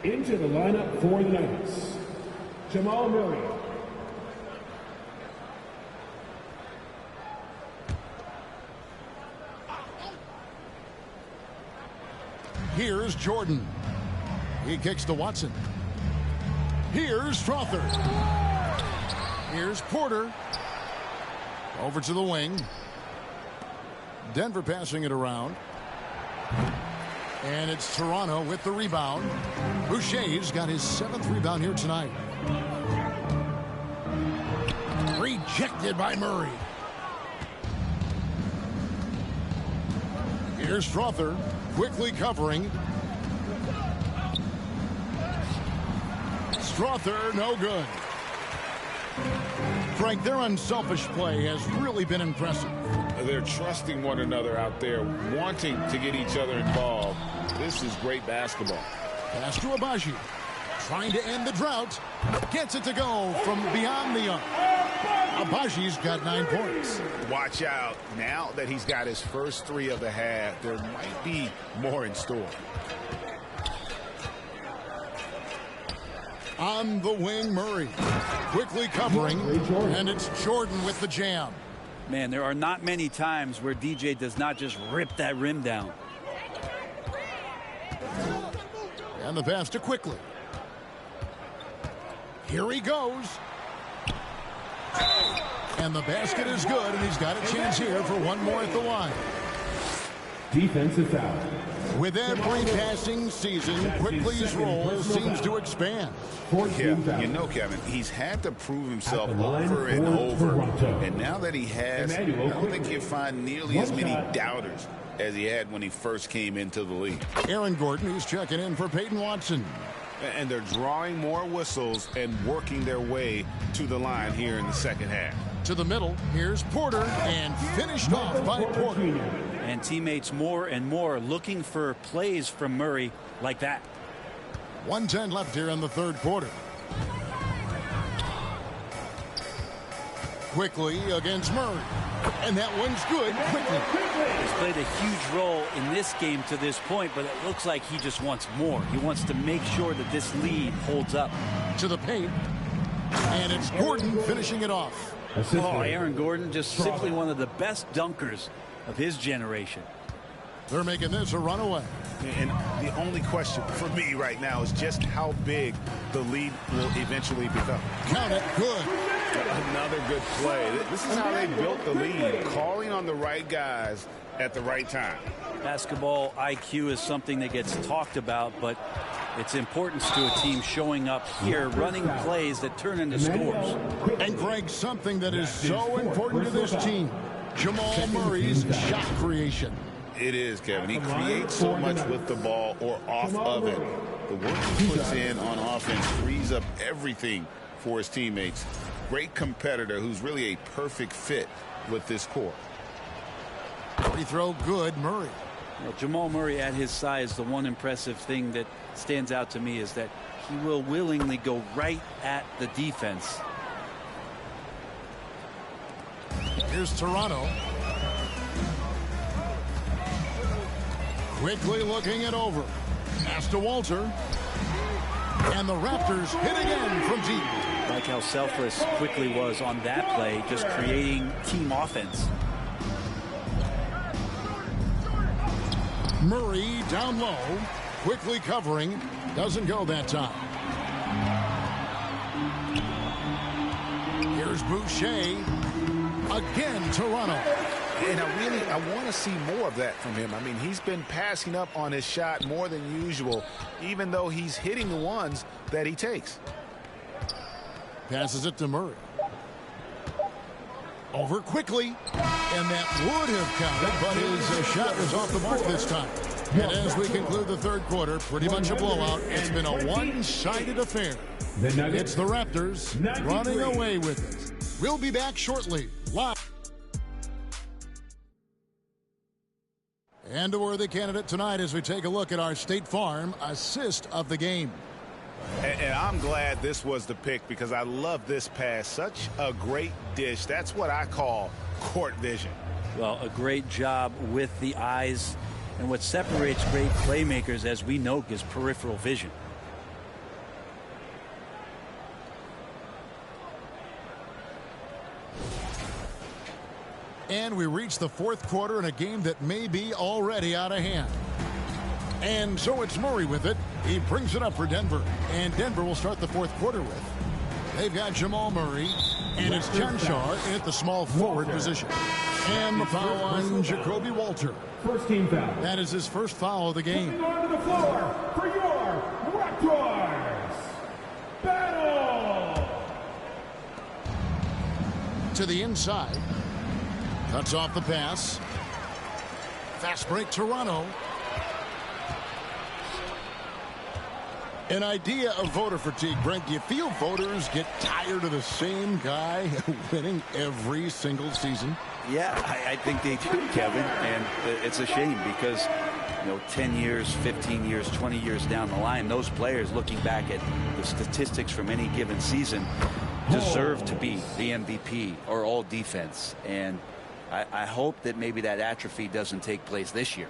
S10: Into the lineup for the Nuggets, Jamal Murray.
S1: Here's Jordan. He kicks to Watson. Here's Strother. Here's Porter. Over to the wing. Denver passing it around. And it's Toronto with the rebound. Boucher's got his 7th rebound here tonight. Rejected by Murray. Here's Strother. Quickly covering. Strother, no good. Frank, their unselfish play has really been impressive.
S3: They're trusting one another out there, wanting to get each other involved. This is great basketball.
S1: Pass to Abaji. Trying to end the drought. Gets it to go from beyond the arc. Abaji's got 9 points.
S3: Watch out. Now that he's got his first 3 of the half, there might be more in store.
S1: On the wing, Murray. Quickly covering. And it's Jordan with the jam.
S2: Man, there are not many times where DJ does not just rip that rim down.
S1: And the pass to Quickly. Here he goes. And the basket is good, and he's got a chance here for one more at the line.
S10: Defensive foul.
S1: With every passing season, Quickly's role seems to expand.
S3: Yeah, you know, Kevin, he's had to prove himself over and over. And now that he has, I don't think he'll find nearly as many doubters as he had when he first came into the league.
S1: Aaron Gordon, who's checking in for Peyton Watson.
S3: And they're drawing more whistles and working their way to the line here in the second half.
S1: To the middle, here's Porter, and finished off by Porter.
S2: And teammates more and more looking for plays from Murray like that.
S1: 1:10 left here in the third quarter. Quickly against Murray. And that one's good. Quickly.
S2: He's played a huge role in this game to this point, but it looks like he just wants more. He wants to make sure that this lead holds up.
S1: To the paint. And it's Gordon finishing it off.
S2: Oh, Aaron Gordon, just simply one of the best dunkers of his generation.
S1: They're making this a runaway.
S3: And the only question for me right now is just how big the lead will eventually become.
S1: Count it. Good.
S3: Another good play. This is how they built the lead, calling on the right guys at the right time.
S2: Basketball IQ is something that gets talked about, but its importance to a team showing up here, running plays that turn into scores.
S1: And Greg, something that is so important to this team. Jamal Murray's shot creation.
S3: It is, Kevin. He creates so much with the ball or off of it. The work he puts in on offense frees up everything for his teammates. Great competitor who's really a perfect fit with this core.
S1: Free throw good, Murray.
S2: Well, Jamal Murray at his size, the one impressive thing that stands out to me is that he will willingly go right at the defense.
S1: Here's Toronto. Quickly looking it over. Pass to Walter. And the Raptors hit again from deep.
S2: Like how selfless Quickly was on that play, just creating team offense.
S1: Murray down low. Quickly covering. Doesn't go that time. Here's Boucher. Again, Toronto.
S3: And I want to see more of that from him. I mean, he's been passing up on his shot more than usual, even though he's hitting the ones that he takes.
S1: Passes it to Murray. Over quickly. And that would have counted, but his shot was off the mark this time. And as we conclude the third quarter, pretty much a blowout. It's been a one-sided affair. It's the Raptors running away with it. We'll be back shortly. Live. And a worthy candidate tonight as we take a look at our State Farm assist of the game.
S3: And I'm glad this was the pick because I love this pass. Such a great dish. That's what I call court vision.
S2: Well, a great job with the eyes. And what separates great playmakers, as we know, is peripheral vision.
S1: And we reach the fourth quarter in a game that may be already out of hand. And so it's Murray with it. He brings it up for Denver. And Denver will start the fourth quarter with. They've got Jamal Murray. And it's Janchar at the small forward position. And the foul on Jacoby Walter.
S10: First team foul.
S1: That is his first foul of the game.
S10: Onto the floor for your Raptors. Battle.
S1: To the inside. Cuts off the pass. Fast break Toronto. An idea of voter fatigue, Brent. Do you feel voters get tired of the same guy winning every single season?
S2: Yeah, I think they do, Kevin. And it's a shame because, 10 years, 15 years, 20 years down the line, those players looking back at the statistics from any given season deserve to be the MVP or all defense. And I hope that maybe that atrophy doesn't take place this year.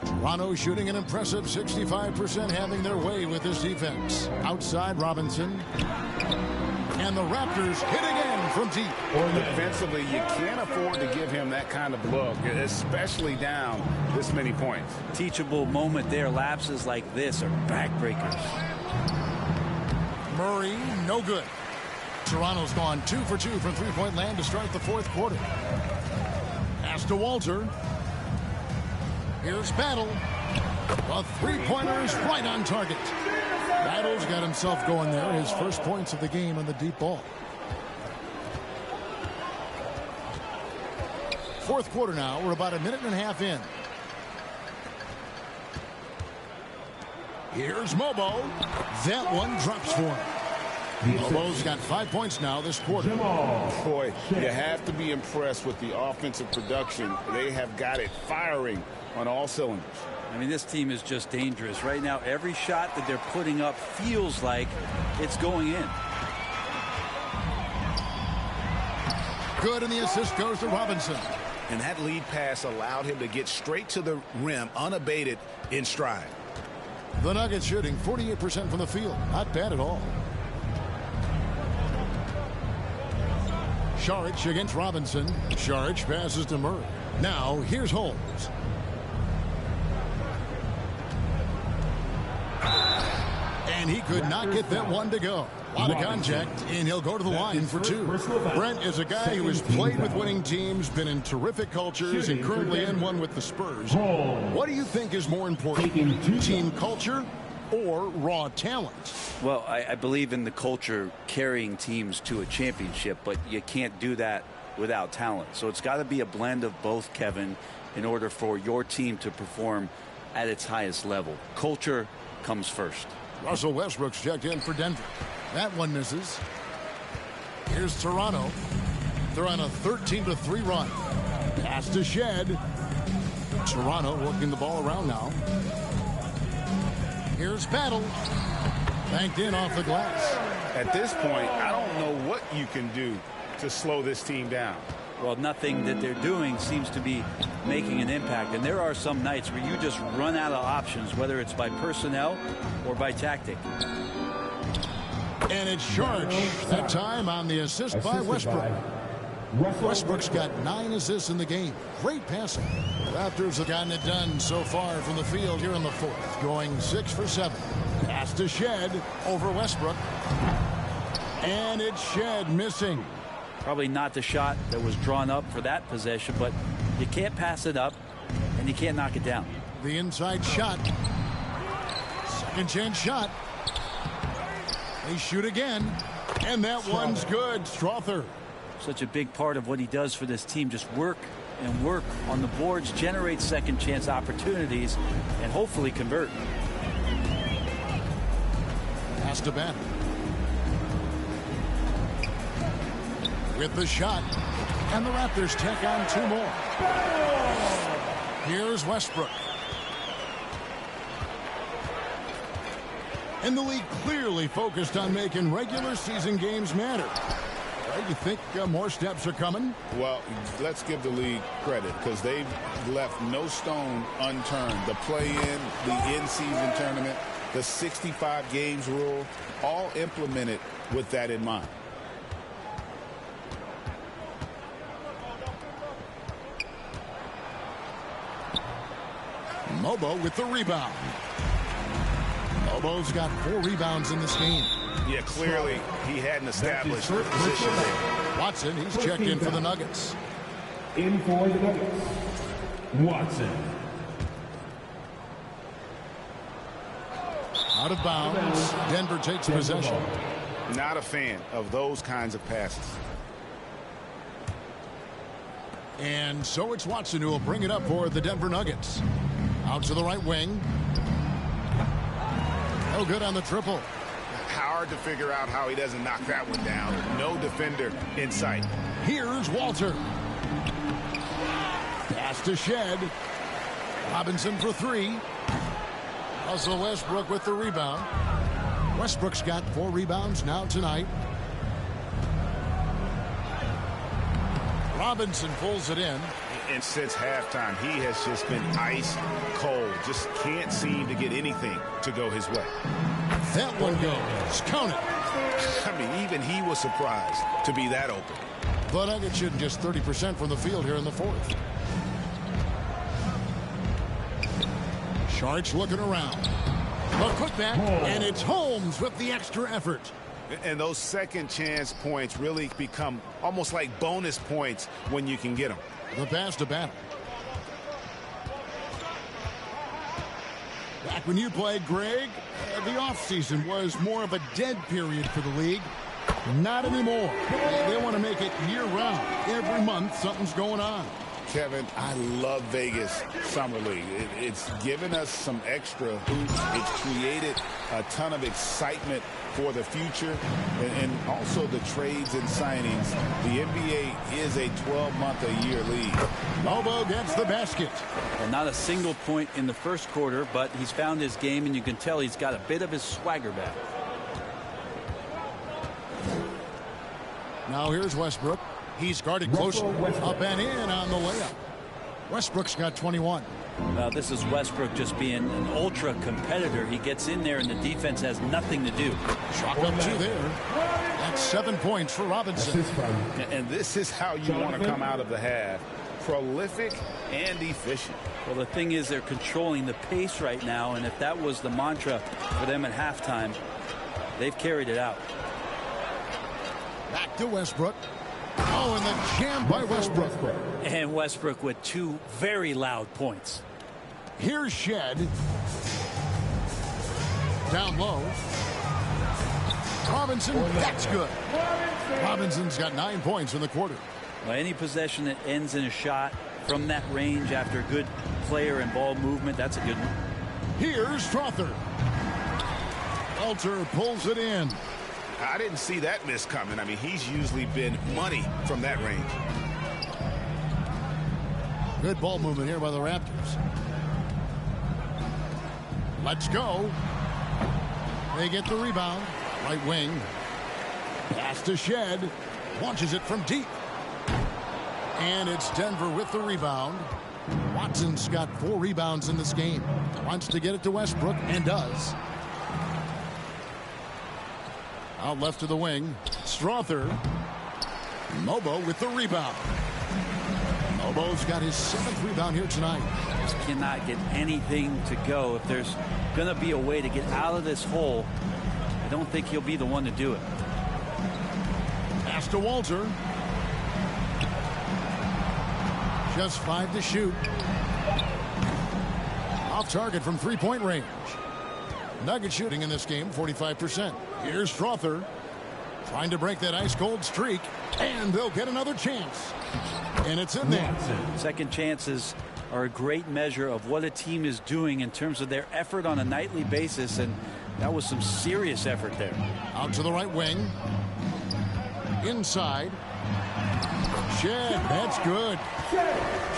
S1: Toronto shooting an impressive 65%, having their way with this defense. Outside Robinson. And the Raptors hit again from deep.
S3: Defensively, you can't afford to give him that kind of look, especially down this many points.
S2: Teachable moment there. Lapses like this are backbreakers.
S1: Murray, no good. Toronto's gone 2 for 2 from three-point land to start the fourth quarter. Pass to Walter. Here's Battle. The three-pointer is right on target. Battle's got himself going there. His first points of the game on the deep ball. Fourth quarter now. We're about a minute and a half in. Here's Mobo. That one drops for him. Mobo's got 5 points now this quarter.
S3: Boy, you have to be impressed with the offensive production. They have got it firing on all cylinders.
S2: I mean, this team is just dangerous. Right now, every shot that they're putting up feels like it's going in.
S1: Good, and the assist goes to Robinson.
S3: And that lead pass allowed him to get straight to the rim unabated in stride.
S1: The Nuggets shooting 48% from the field. Not bad at all. Saric against Robinson. Saric passes to Murray. Now, here's Holmes. And he could not get that one to go. A lot of contact, and he'll go to the line for two. Brent is a guy who has played with winning teams, been in terrific cultures, and currently in one with the Spurs. What do you think is more important, team culture or raw talent?
S2: Well, I believe in the culture carrying teams to a championship, but you can't do that without talent. So it's got to be a blend of both, Kevin, in order for your team to perform at its highest level. Culture comes first.
S1: Russell Westbrook's checked in for Denver. That one misses. Here's Toronto. They're on a 13-3 run. Pass to Shed. Toronto working the ball around now. Here's Battle. Banked in off the glass.
S3: At this point, I don't know what you can do to slow this team down.
S2: Well, nothing that they're doing seems to be making an impact. And there are some nights where you just run out of options, whether it's by personnel or by tactic.
S1: And it's charged that time on the assist by Westbrook. Westbrook's got 9 assists in the game. Great passing. Raptors have gotten it done so far from the field here in the fourth, going 6 for 7. Pass to Shed over Westbrook. And it's Shed missing.
S2: Probably not the shot that was drawn up for that possession, but you can't pass it up and you can't knock it down.
S1: The inside shot. Second chance shot. They shoot again. And that one's good. Strother.
S2: Such a big part of what he does for this team. Just work and work on the boards, generate second chance opportunities, and hopefully convert.
S1: Pass to Ben. With the shot. And the Raptors take on 2 more. Here's Westbrook. And the league clearly focused on making regular season games matter. You think more steps are coming?
S3: Well, let's give the league credit because they've left no stone unturned. The play-in, the in-season tournament, the 65 games rule, all implemented with that in mind.
S1: Mobo with the rebound. Mobo's got 4 rebounds in this game.
S3: Yeah, clearly he hadn't established the position there.
S1: Watson, he's checked in for the Nuggets.
S10: In for the Nuggets, Watson.
S1: Out of bounds. Denver takes possession.
S3: Not a fan of those kinds of passes.
S1: And so it's Watson who will bring it up for the Denver Nuggets. Out to the right wing. Oh, good on the triple.
S3: Hard to figure out how he doesn't knock that one down. No defender in sight.
S1: Here's Walter. Pass to Shed. Robinson for 3. Russell Westbrook with the rebound. Westbrook's got 4 rebounds now tonight. Robinson pulls it in.
S3: And since halftime, he has just been ice cold. Just can't seem to get anything to go his way.
S1: That one goes. Count it.
S3: I mean, even he was surprised to be that open.
S1: But Nuggets shooting just 30% from the field here in the fourth. Sharks looking around. The putback, and it's Holmes with the extra effort.
S3: And those second chance points really become almost like bonus points when you can get them.
S1: The pass to Battle. Back when you played, Greg, the offseason was more of a dead period for the league. Not anymore. They want to make it year-round. Every month, something's going on.
S3: Kevin, I love Vegas Summer League. It's given us some extra hoops. It's created a ton of excitement for the future and also the trades and signings. The NBA is a 12-month-a-year league.
S1: Lobo gets the basket.
S2: Well, not a single point in the first quarter, but he's found his game, and you can tell he's got a bit of his swagger back.
S1: Now here's Westbrook. He's guarded closely. Up and in on the layup. Westbrook's got 21.
S2: Well, this is Westbrook just being an ultra competitor. He gets in there and the defense has nothing to do.
S1: Shot up 2 there. That's 7 points for Robinson.
S3: And this is how you want to come out of the half. Prolific and efficient.
S2: Well, the thing is they're controlling the pace right now, and if that was the mantra for them at halftime, they've carried it out.
S1: Back to Westbrook. Oh, and the jam by Westbrook.
S2: And Westbrook with 2 very loud points.
S1: Here's Shed. Down low. Robinson, that's good. Robinson's got 9 points in the quarter.
S2: Well, any possession that ends in a shot from that range after good player and ball movement, that's a good one.
S1: Here's Strother. Walter pulls it in.
S3: I didn't see that miss coming. I mean, he's usually been money from that range.
S1: Good ball movement here by the Raptors. Let's go. They get the rebound. Right wing. Pass to Shed. Launches it from deep. And it's Denver with the rebound. Watson's got 4 rebounds in this game. Wants to get it to Westbrook and does. Out left to the wing. Strother. Mobo with the rebound. Mobo's got his 7th rebound here tonight.
S2: Just cannot get anything to go. If there's going to be a way to get out of this hole, I don't think he'll be the one to do it.
S1: Pass to Walter. Just 5 to shoot. Off target from 3-point range. Nugget shooting in this game, 45%. Here's Strother. Trying to break that ice-cold streak. And they'll get another chance. And it's in there.
S2: Second chances are a great measure of what a team is doing in terms of their effort on a nightly basis. And that was some serious effort there.
S1: Out to the right wing. Inside. Shed, that's good.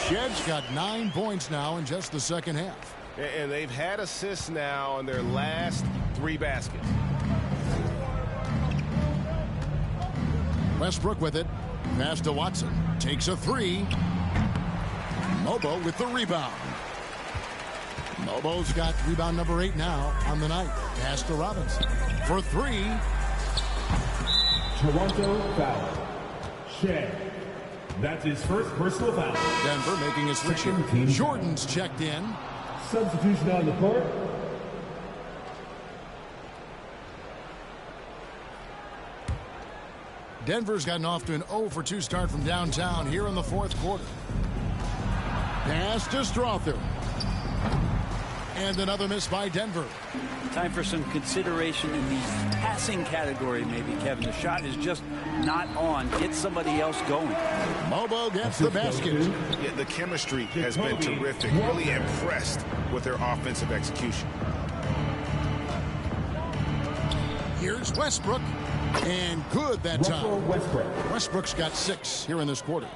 S1: Shed's got 9 points now in just the second half.
S11: And they've had assists now on their last 3 baskets.
S1: Westbrook with it. Pass to Watson. Takes a 3. Mobo with the rebound. Mobo's got rebound number 8 now on the night. Pass to Robinson. For 3.
S10: Toronto foul. Shed. That's his first personal foul.
S1: Denver making a switch here. Jordan's checked in.
S10: Substitution on the court.
S1: Denver's gotten off to an 0-for-2 start from downtown here in the 4th quarter. Pass to Strother. And another miss by Denver.
S2: Time for some consideration in the passing category, maybe, Kevin. The shot is just not on. Get somebody else going.
S1: Mobo gets the basket.
S3: Yeah, the chemistry has been terrific. Really impressed with their offensive execution.
S1: Here's Westbrook. And good that time. Westbrook's got 6 here in this quarter.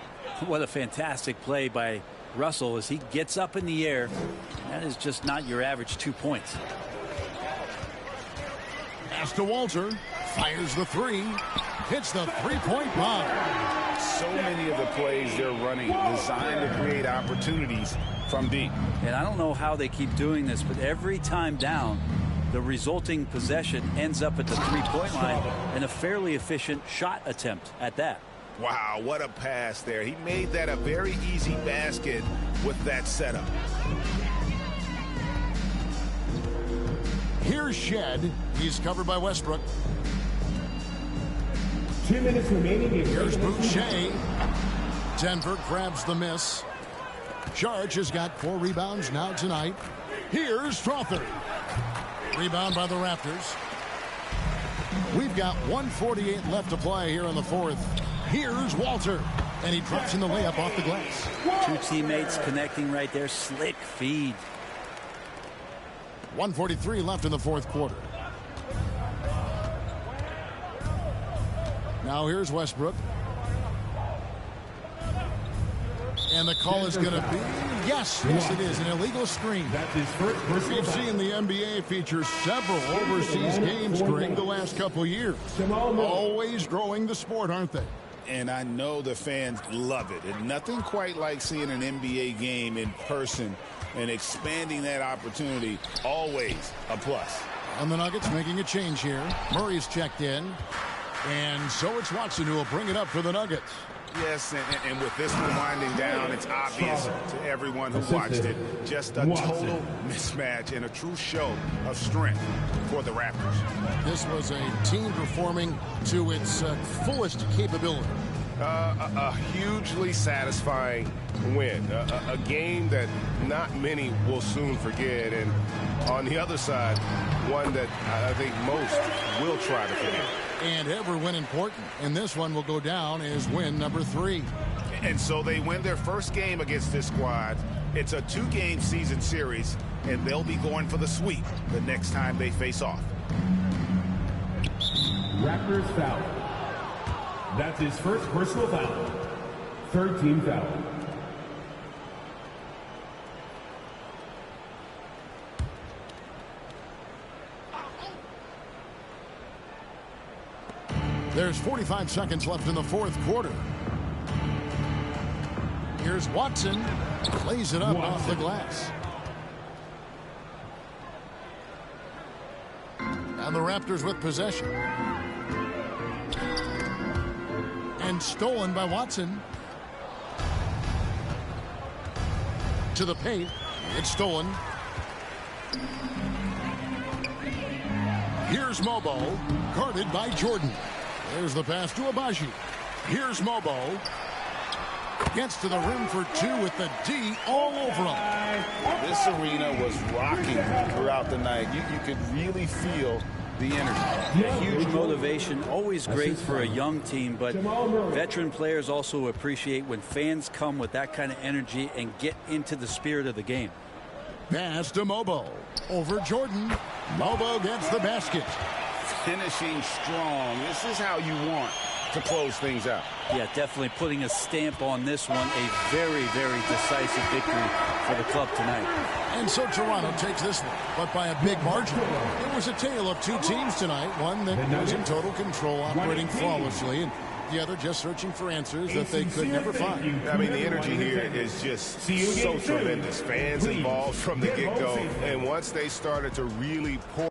S2: What a fantastic play by Russell as he gets up in the air. That is just not your average 2 points.
S1: Pass to Walter. Fires the 3. Hits the 3-point bomb.
S3: So many of the plays they're running designed to create opportunities from deep.
S2: And I don't know how they keep doing this, but every time down, the resulting possession ends up at the 3-point line and a fairly efficient shot attempt at that.
S3: Wow, what a pass there. He made that a very easy basket with that setup.
S1: Here's Shed. He's covered by Westbrook.
S10: 2 minutes remaining.
S1: Here's Boucher. Denver grabs the miss. Charge has got 4 rebounds now tonight. Here's Strother. Rebound by the Raptors. We've got 1:48 left to play here in the 4th. Here's Walter. And he drops in the layup off the glass.
S2: 2 teammates connecting right there. Slick feed.
S1: 1:43 left in the 4th quarter. Now here's Westbrook. And the call is going to be, yes, it is, an illegal screen.
S10: That's his first personal
S1: We've
S10: foul.
S1: seen the NBA feature several overseas games during the last couple years. Always growing the sport, aren't they?
S3: And I know the fans love it. And nothing quite like seeing an NBA game in person and expanding that opportunity, always a plus.
S1: And the Nuggets making a change here. Murray's checked in. And so it's Watson who will bring it up for the Nuggets.
S3: Yes, and with this one winding down, it's obvious to everyone who watched it. Just a total mismatch and a true show of strength for the Raptors.
S1: This was a team performing to its fullest capability.
S11: A hugely satisfying win. A game that not many will soon forget. And on the other side, one that I think most will try to forget.
S1: And every win important. And this one will go down as win number 3.
S3: And so they win their first game against this squad. It's a 2-game season series, and they'll be going for the sweep the next time they face off.
S10: Raptors foul. That's his first personal foul. Third team foul.
S1: There's 45 seconds left in the fourth quarter. Here's Watson. Plays it up off the glass. And the Raptors with possession. And stolen by Watson. To the paint. It's stolen. Here's Mobo. Guarded by Jordan. There's the pass to Abaji. Here's Mobo. Gets to the rim for two with the D all over him.
S3: This arena was rocking throughout the night. You could really feel the energy.
S2: A huge motivation, always great for a young team, but veteran players also appreciate when fans come with that kind of energy and get into the spirit of the game.
S1: Pass to Mobo. Over Jordan. Mobo gets the basket.
S3: Finishing strong. This is how you want to close things out.
S2: Yeah, definitely putting a stamp on this one. A very, very decisive victory for the club tonight.
S1: And so Toronto takes this one, but by a big margin. It was a tale of two teams tonight. One that was in total control, operating flawlessly, and the other just searching for answers that they could never find.
S11: I mean, the energy here is just so tremendous. Fans involved from the get-go, and once they started to really pour